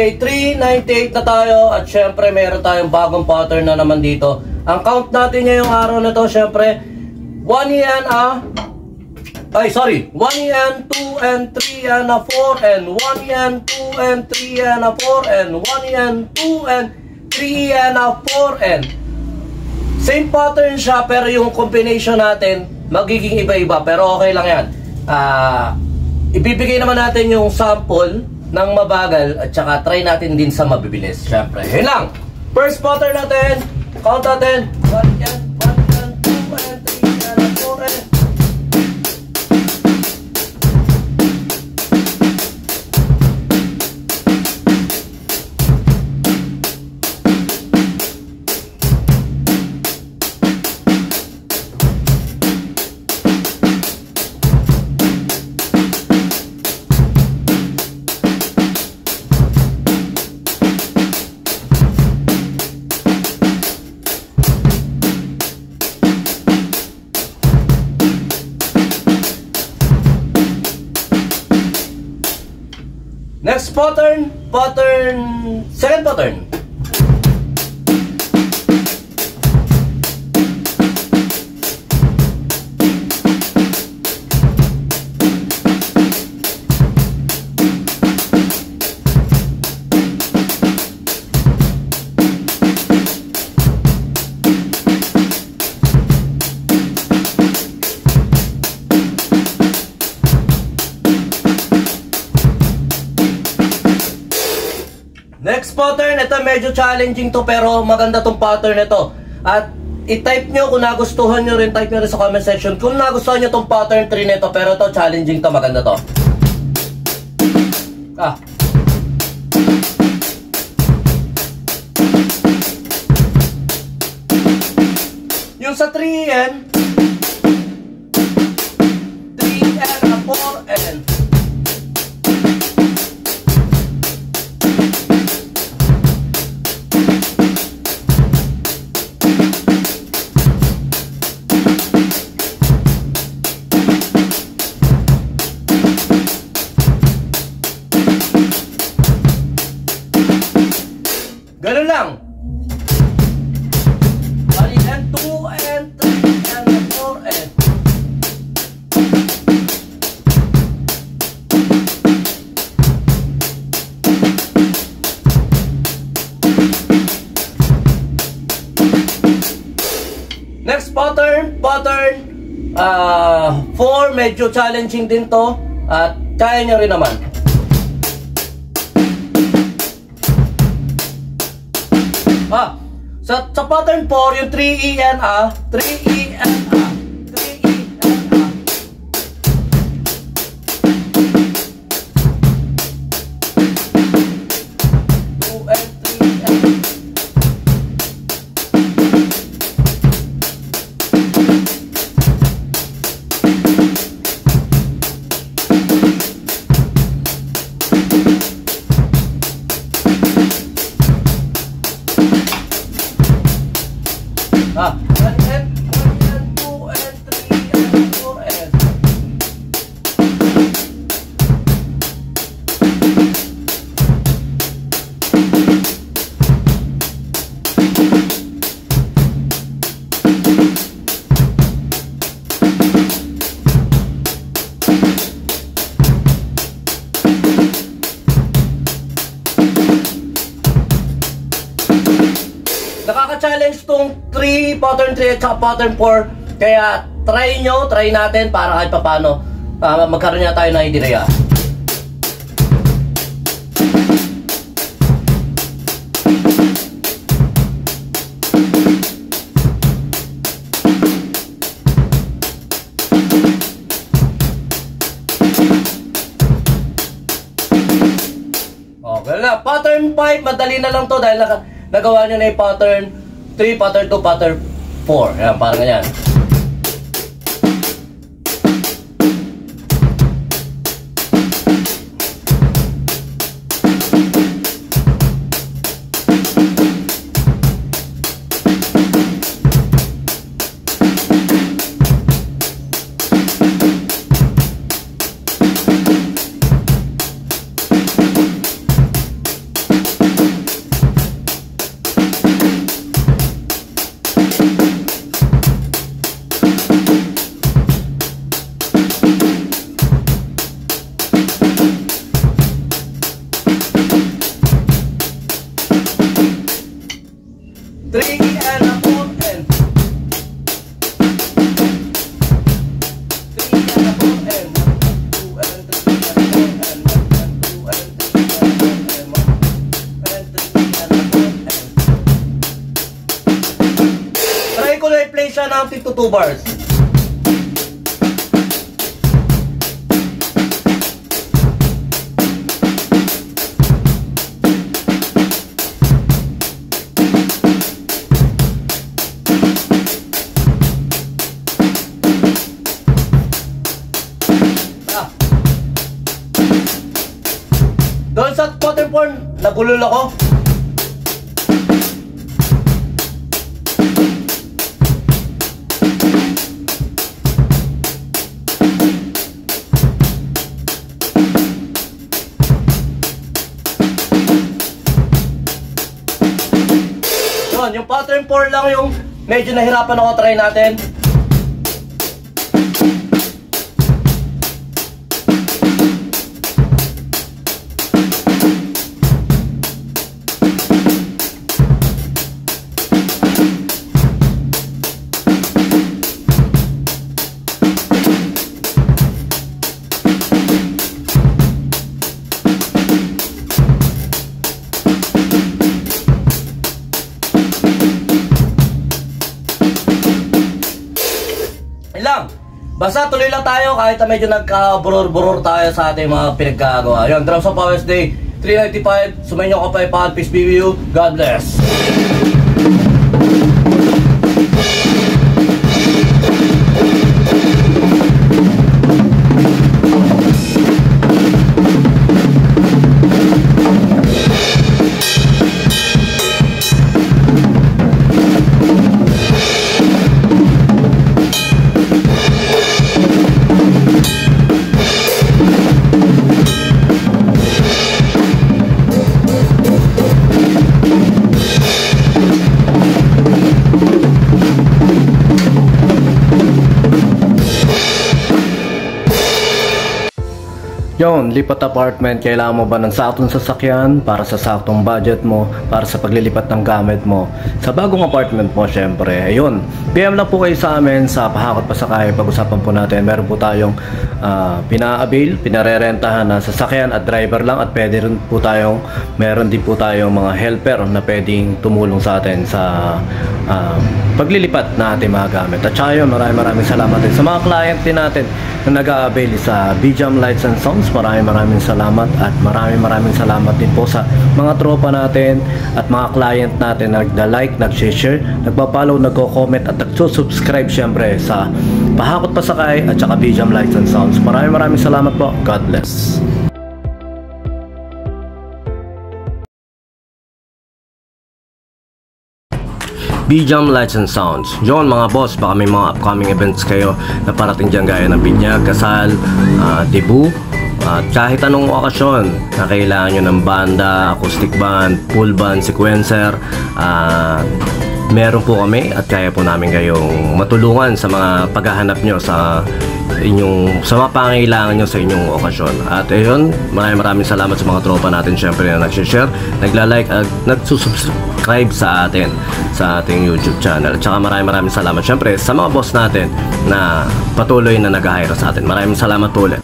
Okay, 398 na tayo at syempre meron tayong bagong pattern na naman dito. Ang count natin ngayong araw na to, syempre 1 yan 1 yan, 2 and 3 yan 4 and 1 yan, 2 and 3 yan 4 and 1 yan, 2 and 3 yan 4 and same pattern siya pero yung combination natin magiging iba-iba pero okay lang yan. Ibibigay naman natin yung sample ng mabagal at saka try natin din sa mabibilis. Syempre, yun lang. First pattern natin, count natin. 1 yan, 1 yan, 2 and 3 yan, 4 and next pattern, second pattern. Next pattern, ito medyo challenging to pero maganda tong pattern nito. At i-type nyo kung nagustuhan nyo rin, type nyo rin sa comment section kung nagustuhan nyo tong pattern 3 nito pero to challenging to, maganda to. Yung sa 3N 3N na 4N ganun lang. 1 and 2 and 3 and 4 and next pattern 4, medyo challenging din to at kaya nyo rin naman. Sa pattern 4, yung 3EN 3EN 2 and 1 and 2 and 3 and 4 and nakaka-challenge tong pattern 3 at pattern 4 kaya try natin para kahit papano magkaroon niya tayo ng idea. Okay na, pattern 5 madali na lang to dahil nagawa nyo na yung pattern 3, pattern 2, pattern 4. Ayan, parang ganyan. patuloy play siya ng 2 bars. Doon sa bottom porn, nabulol ako. Yun, yung pattern 4 lang yung medyo nahirapan ako, try natin. Lang. Basta tuloy lang tayo kahit na medyo nagka-buror-buror tayo sa ating mga pinagkagawa. Yun, Drums of Powers Day 395. Sumayin nyo ka pa, peace be with you. God bless. Yon, lipat apartment, kailangan mo ba ng saktong sasakyan para sa saktong budget mo, para sa paglilipat ng gamit mo sa bagong apartment mo, syempre. Ayun, PM lang po kayo sa amin sa Pahakot Pasakay. Pag-usapan po natin, meron po tayong pina-avail, pinarerentahan na sasakyan at driver lang, at pwede rin po tayong, meron din po tayong mga helper na pwedeng tumulong sa atin sa paglilipat na ating mga gamit. At saka yun, maraming salamat din sa mga client din natin na nag-a-avail sa BJAM Lights and Sounds. Maraming salamat, at maraming salamat din po sa mga tropa natin at mga client natin na nagda-like, nag-share, nagpa-follow, nagko-comment at nagsusubscribe syempre sa Pahakot Pasakay at saka BJAM Lights and Sounds. Maraming salamat po. God bless. BJAM Lights and Sounds. Yun mga boss, baka may mga upcoming events kayo na parating dyan gaya ng binyag, kasal, debut, at kahit anong okasyon na kailangan nyo ng banda, acoustic band, full band, sequencer, meron po kami at kaya po namin kayong matulungan sa mga paghahanap nyo sa mga pangailangan nyo sa inyong okasyon. At ayun, maraming salamat sa mga tropa natin syempre na nag-share, nagla-like at nagsusubscribe sa atin sa ating YouTube channel. At saka maraming salamat syempre sa mga boss natin na patuloy na nag-hire sa atin. Maraming salamat po ulit.